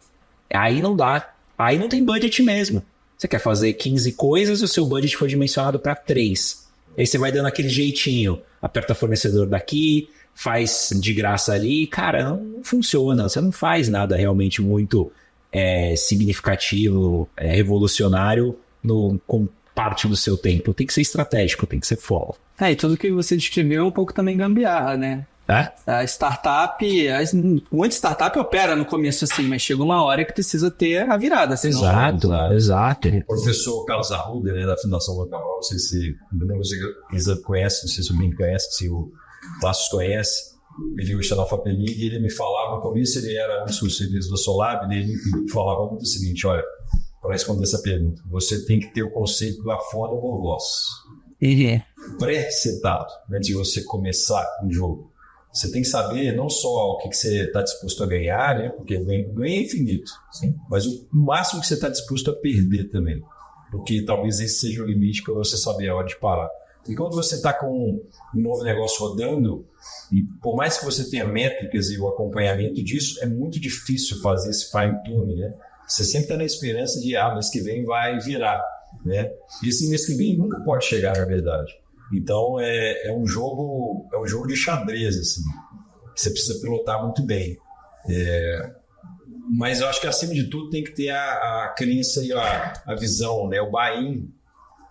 Aí não dá, aí não tem budget mesmo. Você quer fazer 15 coisas e o seu budget foi dimensionado para 3. Aí você vai dando aquele jeitinho, aperta fornecedor daqui, faz de graça ali, cara, não funciona, você não faz nada realmente muito significativo, revolucionário com parte do seu tempo. Tem que ser estratégico, tem que ser foda. E tudo que você descreveu é um pouco também gambiarra, né? A startup, muita startup opera no começo assim, mas chega uma hora que precisa ter a virada. Exato. O professor Carlos Arruda, né, da Fundação Locaval, não sei se você conhece, não sei se o Ben conhece, se o Tassos conhece, ele o Chanel Fapenig, e ele me falava, no começo ele era um dos serviços da Solab, e ele me falava muito o seguinte, olha, para responder essa pergunta, você tem que ter o conceito do affordable loss. Pré-setado, antes de você começar um jogo. Você tem que saber não só o que você está disposto a ganhar, né? Porque ganho é infinito, sim, mas o máximo que você está disposto a perder também. Porque talvez esse seja o limite para você saber a hora de parar. E quando você está com um novo negócio rodando, e por mais que você tenha métricas e o acompanhamento disso, é muito difícil fazer esse fine-tuning, né? Você sempre está na esperança de, mês que vem vai virar, né? E esse mês que vem nunca pode chegar, na verdade. Então, é um jogo de xadrez, assim, que você precisa pilotar muito bem. Mas eu acho que, acima de tudo, tem que ter a crença e a visão, né? O buy-in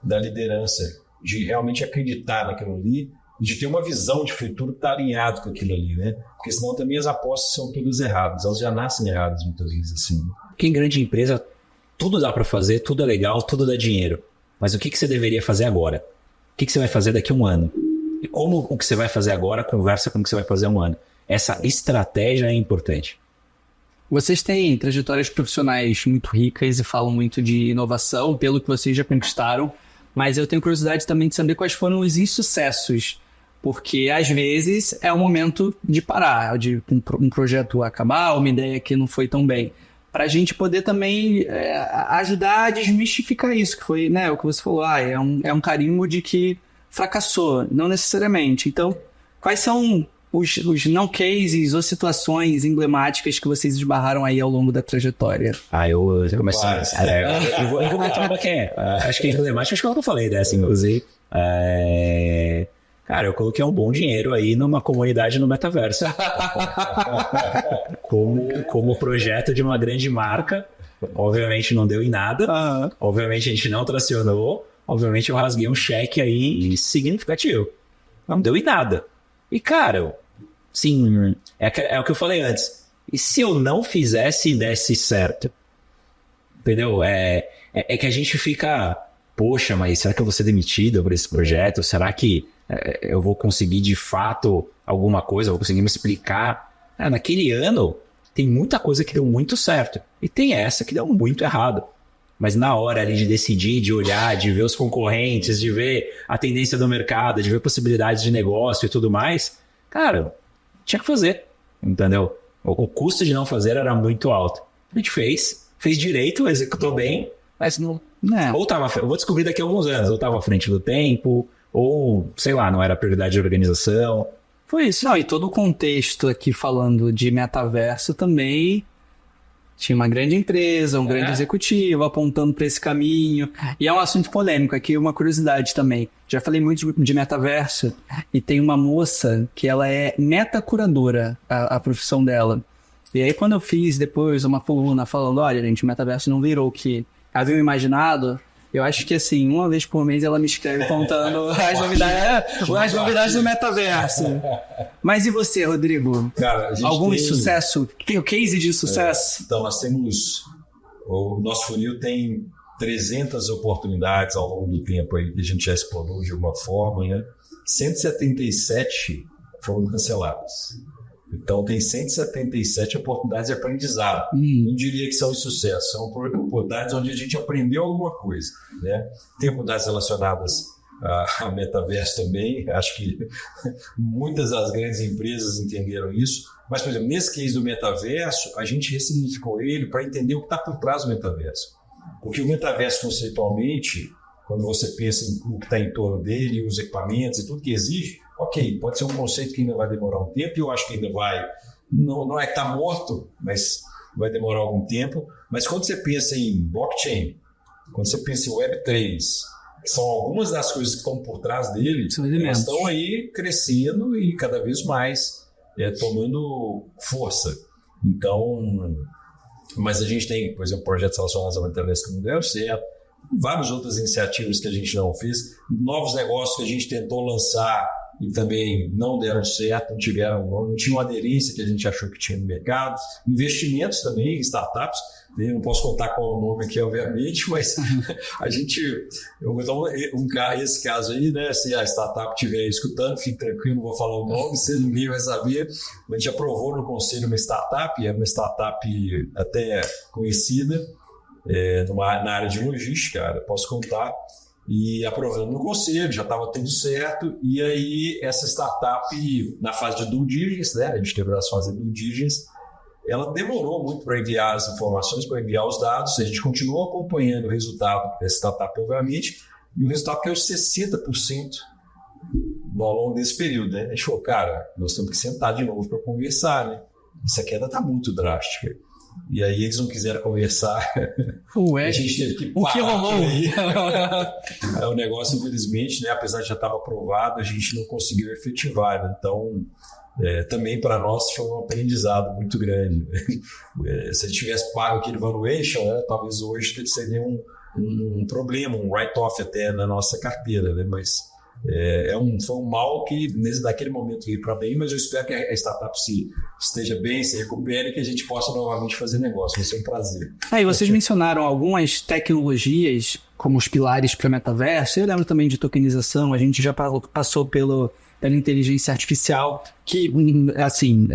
da liderança, de realmente acreditar naquilo ali, e de ter uma visão de futuro que está alinhado com aquilo ali, né? Porque senão também as apostas são todas erradas, elas já nascem erradas muitas vezes, assim. Porque em grande empresa, tudo dá para fazer, tudo é legal, tudo dá dinheiro. Mas o que você deveria fazer agora? O que você vai fazer daqui a um ano? E como o que você vai fazer agora conversa com o que você vai fazer há um ano? Essa estratégia é importante. Vocês têm trajetórias profissionais muito ricas e falam muito de inovação, pelo que vocês já conquistaram, mas eu tenho curiosidade também de saber quais foram os insucessos, porque às vezes é o momento de parar, de um projeto acabar, uma ideia que não foi tão bem, para a gente poder também ajudar a desmistificar isso, que foi, né, o que você falou, é um carimbo de que fracassou, não necessariamente. Então, quais são os não cases ou situações emblemáticas que vocês esbarraram aí ao longo da trajetória? Eu começo. Eu vou comentar uma que acho que é emblemática, acho que é o que eu falei dessa, inclusive. Cara, eu coloquei um bom dinheiro aí numa comunidade no metaverso. como projeto de uma grande marca. Obviamente não deu em nada. Obviamente a gente não tracionou. Obviamente eu rasguei um cheque aí significativo. Não deu em nada. E, cara, sim, é o que eu falei antes. E se eu não fizesse e desse certo? Entendeu? É que a gente fica... Poxa, mas será que eu vou ser demitido por esse projeto? Será que eu vou conseguir de fato alguma coisa? Vou conseguir me explicar? Naquele ano tem muita coisa que deu muito certo. E tem essa que deu muito errado. Mas na hora ali de decidir, de olhar, de ver os concorrentes, de ver a tendência do mercado, de ver possibilidades de negócio e tudo mais, cara, tinha que fazer, entendeu? O custo de não fazer era muito alto. A gente fez direito, executou bem, mas não... Ou eu vou descobrir daqui a alguns anos, ou estava à frente do tempo, ou, sei lá, não era prioridade de organização. Foi isso. Não, e todo o contexto aqui falando de metaverso também... Tinha uma grande empresa, um grande executivo apontando para esse caminho. E é um assunto polêmico. Aqui uma curiosidade também. Já falei muito de metaverso. E tem uma moça que ela é metacuradora, a profissão dela. E aí quando eu fiz depois uma coluna falando, olha gente, o metaverso não virou o que haviam imaginado... Eu acho que, assim, uma vez por mês ela me escreve contando as novidades do metaverso. Mas e você, Rodrigo? Cara, algum sucesso? Tem o case de sucesso? Então, nós temos... O nosso funil tem 300 oportunidades ao longo do tempo aí que a gente já explorou de alguma forma, né? 177 foram canceladas. Então, tem 177 oportunidades de aprendizado. Não diria que são de sucesso, são oportunidades onde a gente aprendeu alguma coisa, né? Tem oportunidades relacionadas a metaverso também. Acho que muitas das grandes empresas entenderam isso. Mas, por exemplo, nesse case do metaverso, a gente ressignificou ele para entender o que está por trás do metaverso. Porque o metaverso, conceitualmente, quando você pensa em o que está em torno dele, os equipamentos e tudo que exige, ok, pode ser um conceito que ainda vai demorar um tempo, e eu acho que ainda vai... Não é que está morto, mas vai demorar algum tempo. Mas quando você pensa em blockchain, quando você pensa em Web3, são algumas das coisas que estão por trás dele, elas estão aí crescendo e cada vez mais tomando força. Então, mas a gente tem, por exemplo, projetos relacionados ao metaverso que não deram certo, várias outras iniciativas que a gente não fez, novos negócios que a gente tentou lançar e também não deram certo, não tinham aderência que a gente achou que tinha no mercado, investimentos também em startups. Eu não posso contar qual o nome aqui, obviamente, mas a gente... Eu vou dar esse caso aí, né? Se a startup estiver escutando, fique tranquilo, não vou falar o nome, se ninguém vai saber. A gente aprovou no conselho uma startup, é uma startup até conhecida na área de logística, cara, posso contar. E aprovando no conselho, já estava tudo certo. E aí, essa startup, na fase de due diligence, né? A gente quebrou as fases de due diligence. Ela demorou muito para enviar as informações, para enviar os dados. A gente continuou acompanhando o resultado dessa startup, obviamente, e o resultado caiu 60% ao longo desse período, né? A gente falou, cara, nós temos que sentar de novo para conversar, né? Essa queda está muito drástica. E aí eles não quiseram conversar. Ué, a gente teve que parar. O que rolou? O negócio, infelizmente, né, apesar de já estar aprovado, a gente não conseguiu efetivar. Né? Então, também para nós foi um aprendizado muito grande. Se a gente tivesse pago aquele valuation, né, talvez hoje seria um problema, um write-off até na nossa carteira. Né? Mas foi um mal que naquele momento veio para bem, mas eu espero que a startup esteja bem, se recupere e que a gente possa novamente fazer negócio. Vai ser um prazer. E vocês mencionaram algumas tecnologias como os pilares para metaverso. Eu lembro também de tokenização, a gente já passou pela inteligência artificial, que, assim,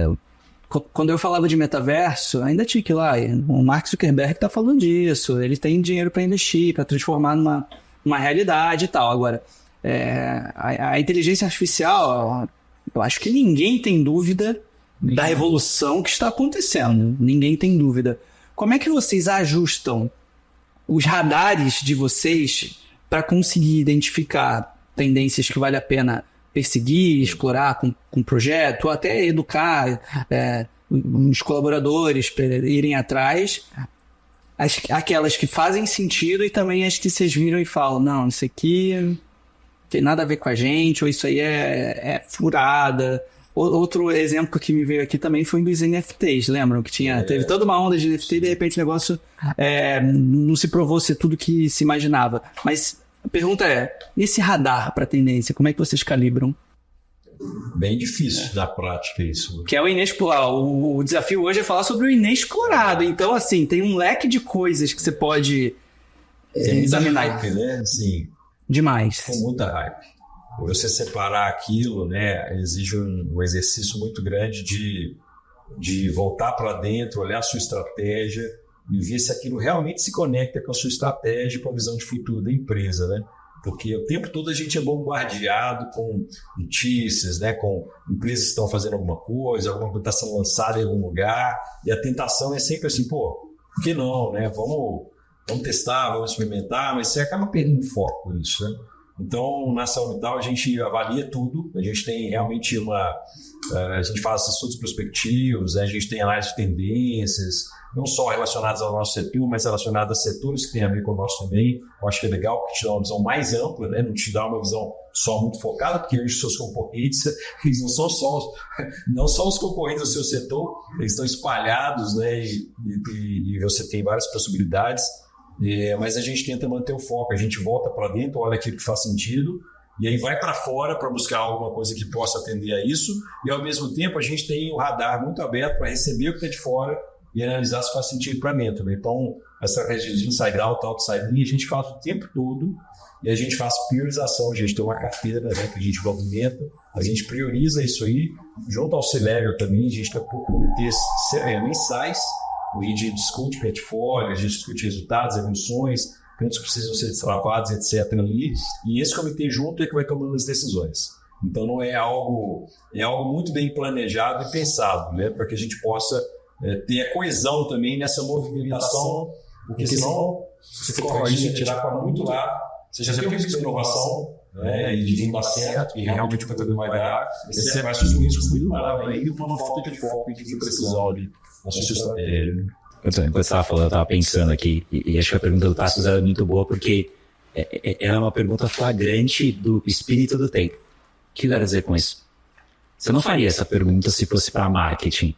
quando eu falava de metaverso, ainda tinha que ir lá, o Mark Zuckerberg está falando disso, ele tem dinheiro para investir, para transformar numa realidade e tal. Agora, a inteligência artificial, eu acho que ninguém tem dúvida da revolução que está acontecendo. Ninguém tem dúvida. Como é que vocês ajustam os radares de vocês para conseguir identificar tendências que vale a pena perseguir, explorar com projeto, ou até educar os colaboradores para irem atrás, aquelas que fazem sentido e também as que vocês viram e falam, não, isso aqui tem nada a ver com a gente, ou isso aí é furada. Outro exemplo que me veio aqui também foi dos NFTs, lembram? Que teve toda uma onda de NFT e de repente o negócio não se provou ser tudo que se imaginava. Mas a pergunta esse radar para tendência, como é que vocês calibram? Bem difícil na prática isso. Que é o inexplorado. O desafio hoje é falar sobre o inexplorado. Então, assim, tem um leque de coisas que você pode examinar. Hype, né? Assim, demais. Com muita hype. Você separar aquilo, né, exige um exercício muito grande de voltar para dentro, olhar a sua estratégia e ver se aquilo realmente se conecta com a sua estratégia e com a visão de futuro da empresa, né? Porque o tempo todo a gente é bombardeado com notícias, né, com empresas que estão fazendo alguma coisa está sendo lançada em algum lugar, e a tentação é sempre assim, por que não, né? Vamos testar, vamos experimentar, mas você acaba perdendo foco nisso, né? Então, na ArcelorMittal, a gente avalia tudo, a gente tem realmente a gente faz estudos prospectivos, a gente tem análise de tendências, não só relacionadas ao nosso setor, mas relacionadas a setores que têm a ver com o nosso também. Eu acho que é legal porque te dá uma visão mais ampla, né? Não te dá uma visão só muito focada, porque hoje os seus concorrentes, eles não são só os concorrentes do seu setor, eles estão espalhados, né? E você tem várias possibilidades. Mas a gente tenta manter o foco, a gente volta para dentro, olha aquilo que faz sentido e aí vai para fora para buscar alguma coisa que possa atender a isso, e ao mesmo tempo a gente tem o radar muito aberto para receber o que está de fora e analisar se faz sentido para mim também. Então, essa estratégia de inside out, outside in, a gente faz o tempo todo e a gente faz priorização. A gente tem uma carteira, né, que a gente movimenta, a gente prioriza isso aí. Junto ao C-Level também, a gente tem comitês mensais, onde a gente discute portfólio, a gente discute resultados, evoluções, quantos precisam ser destravados, etc. ali. E esse comitê junto é que vai tomando as decisões. Então, não é algo muito bem planejado e pensado, né, para que a gente possa ter a coesão também nessa movimentação, porque senão você pode tirar para muito lado, você já tem um risco de inovação, né, e de não dar certo, e realmente o conteúdo vai dar, você vai assumir um risco muito maior ainda por uma falta de foco e de precisão ali na sua estratégia. Enquanto você estava falando, eu estava pensando aqui, e acho que a pergunta do Tasso é muito boa, porque ela é uma pergunta flagrante do espírito do tempo. O que eu quero dizer com isso? Você não faria essa pergunta se fosse para marketing.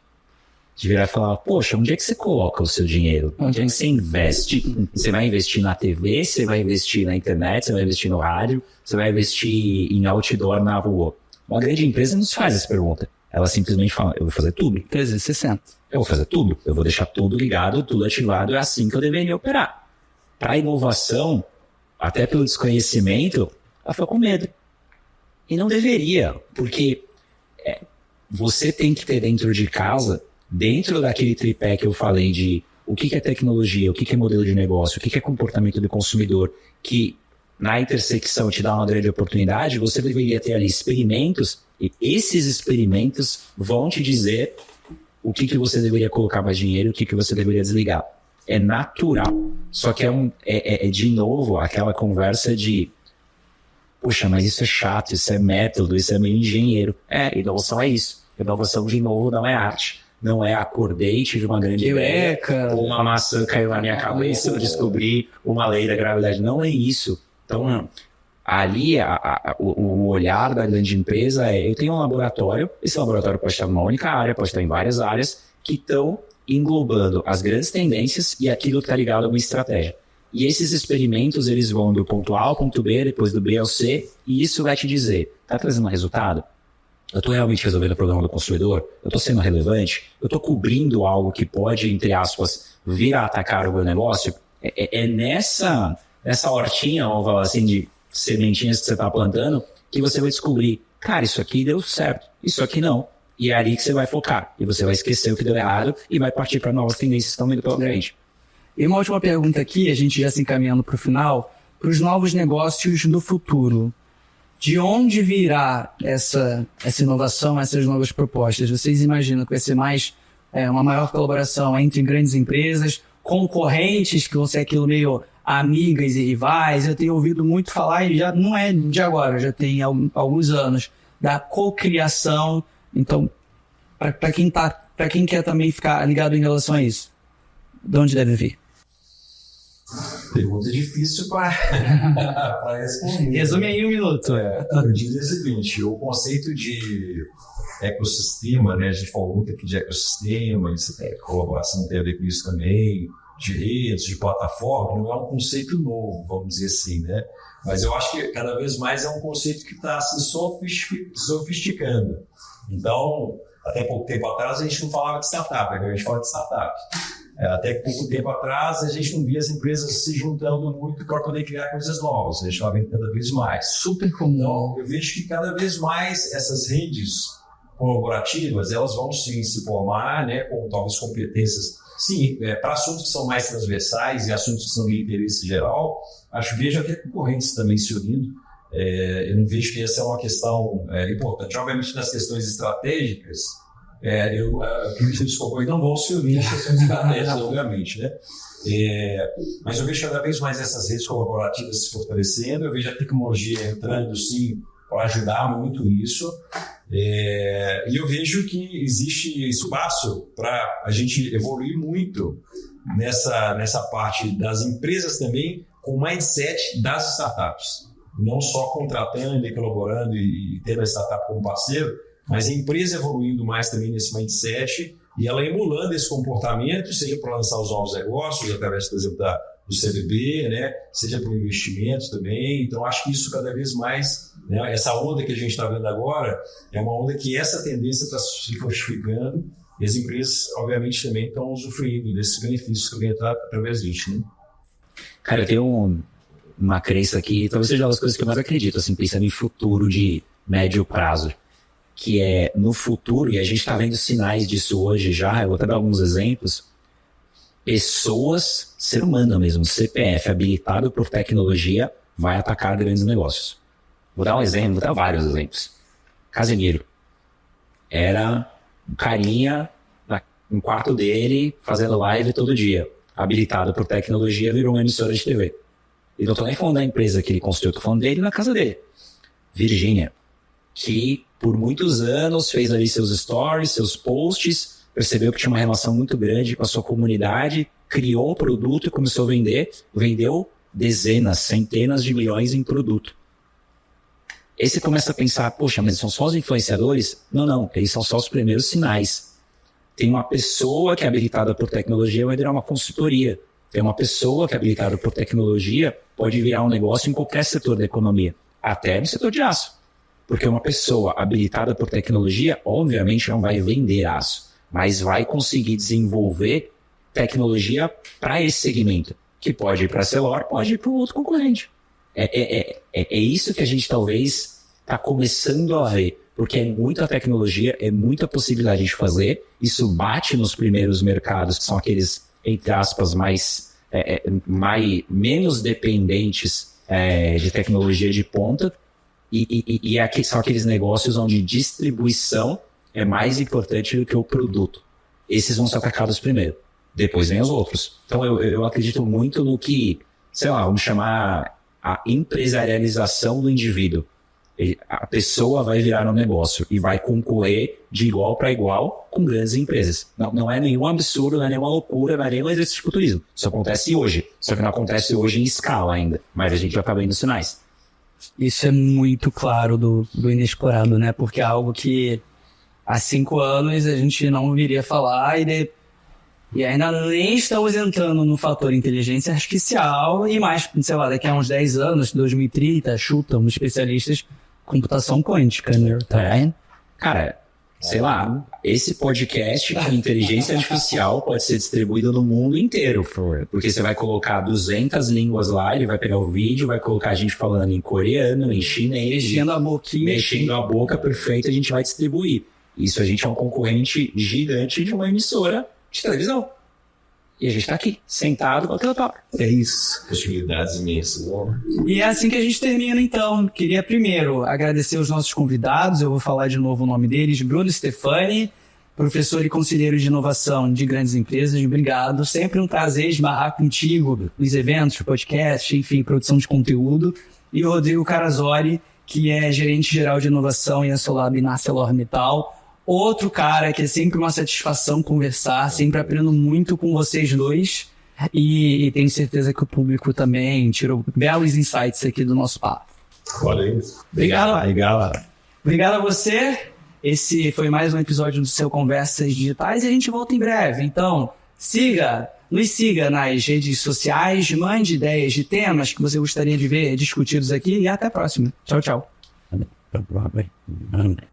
De virar e falar, poxa, onde é que você coloca o seu dinheiro? Onde é que você investe? Você vai investir na TV, você vai investir na internet, você vai investir no rádio, você vai investir em outdoor na rua. Uma grande empresa não se faz essa pergunta. Ela simplesmente fala, eu vou fazer tudo. 360. Eu vou fazer tudo. Eu vou deixar tudo ligado, tudo ativado. É assim que eu deveria operar. Para a inovação, até pelo desconhecimento, ela foi com medo. E não deveria, porque você tem que ter dentro de casa, dentro daquele tripé que eu falei de o que é tecnologia, o que é modelo de negócio, o que é comportamento do consumidor, que na intersecção te dá uma grande oportunidade, você deveria ter ali experimentos, e esses experimentos vão te dizer o que você deveria colocar mais dinheiro, o que você deveria desligar. É natural. Só que é de novo aquela conversa de puxa, mas isso é chato, isso é método, isso é meio engenheiro. Inovação é isso. Inovação, de novo, não é arte. Não é acordei, tive uma grande ideia, ou uma maçã caiu na minha cabeça, eu descobri uma lei da gravidade. Não é isso. Então, ali, o olhar da grande empresa eu tenho um laboratório, esse laboratório pode estar numa única área, pode estar em várias áreas, que estão englobando as grandes tendências e aquilo que está ligado a uma estratégia. E esses experimentos, eles vão do ponto A ao ponto B, depois do B ao C, e isso vai te dizer, está trazendo resultado? Eu estou realmente resolvendo o problema do consumidor? Eu estou sendo relevante? Eu estou cobrindo algo que pode, entre aspas, vir a atacar o meu negócio? Nessa hortinha, vamos falar assim, de sementinhas que você está plantando, que você vai descobrir, cara, isso aqui deu certo, isso aqui não. E é ali que você vai focar. E você vai esquecer o que deu errado e vai partir para novas tendências que estão indo pela frente. E uma última pergunta aqui, a gente já se encaminhando para o final, para os novos negócios do futuro. De onde virá essa inovação, essas novas propostas? Vocês imaginam que vai ser mais uma maior colaboração entre grandes empresas, concorrentes, que vão ser aquilo meio amigas e rivais? Eu tenho ouvido muito falar, e já não é de agora, já tem alguns anos, da cocriação. Então, para quem quer também ficar ligado em relação a isso, de onde deve vir? Pergunta difícil para responder. Resume aí um minuto. Eu diria o seguinte, o conceito de ecossistema, né, a gente falou muito aqui de ecossistema, colaboração tem a ver com isso também, de redes, de plataforma, não é um conceito novo, vamos dizer assim, né? Mas eu acho que cada vez mais é um conceito que está se sofisticando. Então, até pouco tempo atrás, a gente não falava de startup, agora a gente fala de startup. Até pouco tempo atrás, a gente não via as empresas se juntando muito para poder criar coisas novas. A gente está vendo cada vez mais. Super comum. Então, eu vejo que cada vez mais essas redes colaborativas, elas vão sim se formar, né, com talvez competências, sim, para assuntos que são mais transversais e assuntos que são de interesse geral. Vejo até concorrentes também se unindo. Eu não vejo que essa é uma questão importante. Obviamente, nas questões estratégicas, os concorrentes não vão se unir nas questões estratégicas, obviamente, né? Mas eu vejo cada vez mais essas redes colaborativas se fortalecendo, eu vejo a tecnologia entrando, sim, para ajudar muito isso. E eu vejo que existe espaço para a gente evoluir muito nessa parte das empresas também, com o mindset das startups. Não só contratando e colaborando e tendo a startup como parceiro, mas a empresa evoluindo mais também nesse mindset e ela emulando esse comportamento, seja para lançar os novos negócios, através, por exemplo, do CVB, né? Seja para investimentos também. Então, acho que isso cada vez mais, né? Essa onda que a gente está vendo agora é uma onda que essa tendência está se fortificando E as empresas, obviamente, também estão usufruindo desses benefícios que vem através disso, né? Cara, eu tenho uma crença que talvez seja uma das coisas que eu mais acredito, assim, pensando em futuro de médio prazo, que é no futuro, e a gente está vendo sinais disso hoje já, eu vou até dar alguns exemplos, pessoas, ser humano mesmo, CPF habilitado por tecnologia, vai atacar grandes negócios. Vou dar um exemplo, vou dar vários exemplos. Casemiro. Era um carinha no quarto dele, fazendo live todo dia. Habilitado por tecnologia, virou uma emissora de TV. E não estou nem falando da empresa que ele construiu, estou falando dele na casa dele. Virgínia, que por muitos anos fez ali seus stories, seus posts, percebeu que tinha uma relação muito grande com a sua comunidade, criou um produto e começou a vender, vendeu dezenas, centenas de milhões em produto. Aí você começa a pensar, poxa, mas são só os influenciadores? Não, eles são só os primeiros sinais. Tem uma pessoa que é habilitada por tecnologia, vai virar uma consultoria. Tem uma pessoa que é habilitada por tecnologia, pode virar um negócio em qualquer setor da economia, até no setor de aço. Porque uma pessoa habilitada por tecnologia, obviamente não vai vender aço, mas vai conseguir desenvolver tecnologia para esse segmento, que pode ir para a Celor, pode ir para o outro concorrente. É isso que a gente talvez está começando a ver, porque é muita tecnologia, é muita possibilidade de fazer, isso bate nos primeiros mercados, que são aqueles, entre aspas, menos dependentes de tecnologia de ponta, e aqui são aqueles negócios onde distribuição é mais importante do que o produto. Esses vão ser atacados primeiro, depois vem os outros. Então eu acredito muito no que, sei lá, vamos chamar a empresarialização do indivíduo. A pessoa vai virar um negócio e vai concorrer de igual para igual com grandes empresas. Não é nenhum absurdo, não é nenhuma loucura, não é nenhum exercício de futurismo. Isso acontece hoje, só que não acontece hoje em escala ainda, mas a gente já está vendo sinais. Isso é muito claro do inexplorado, né? Porque é algo que há 5 anos a gente não viria falar e ainda nem estamos entrando no fator inteligência artificial e mais, sei lá, daqui a uns 10 anos, 2030, chutam os especialistas, computação quântica, né? Cara, sei lá, esse podcast com inteligência artificial pode ser distribuído no mundo inteiro, porque você vai colocar 200 línguas lá, ele vai pegar o vídeo, vai colocar a gente falando em coreano, em chinês, mexendo a boquinha, mexendo a boca, perfeito, a gente vai distribuir. Isso a gente é um concorrente gigante de uma emissora de televisão. E a gente tá aqui, sentado com aquela palavra. É isso. Possibilidades imensas. E é assim que a gente termina, então. Queria primeiro agradecer os nossos convidados. Eu vou falar de novo o nome deles. Bruno Stefani, professor e conselheiro de inovação de grandes empresas. Obrigado. Sempre um prazer esbarrar contigo nos eventos, podcast, enfim, produção de conteúdo. E o Rodrigo Carazori, que é gerente geral de inovação e Ensolab na ArcelorMittal. Outro cara que é sempre uma satisfação conversar, sempre aprendo muito com vocês dois e tenho certeza que o público também tirou belos insights aqui do nosso papo. Valeu. Obrigado a você. Esse foi mais um episódio do seu Conversas Digitais e a gente volta em breve. Então, nos siga nas redes sociais, mande ideias de temas que você gostaria de ver discutidos aqui e até a próxima. Tchau, tchau.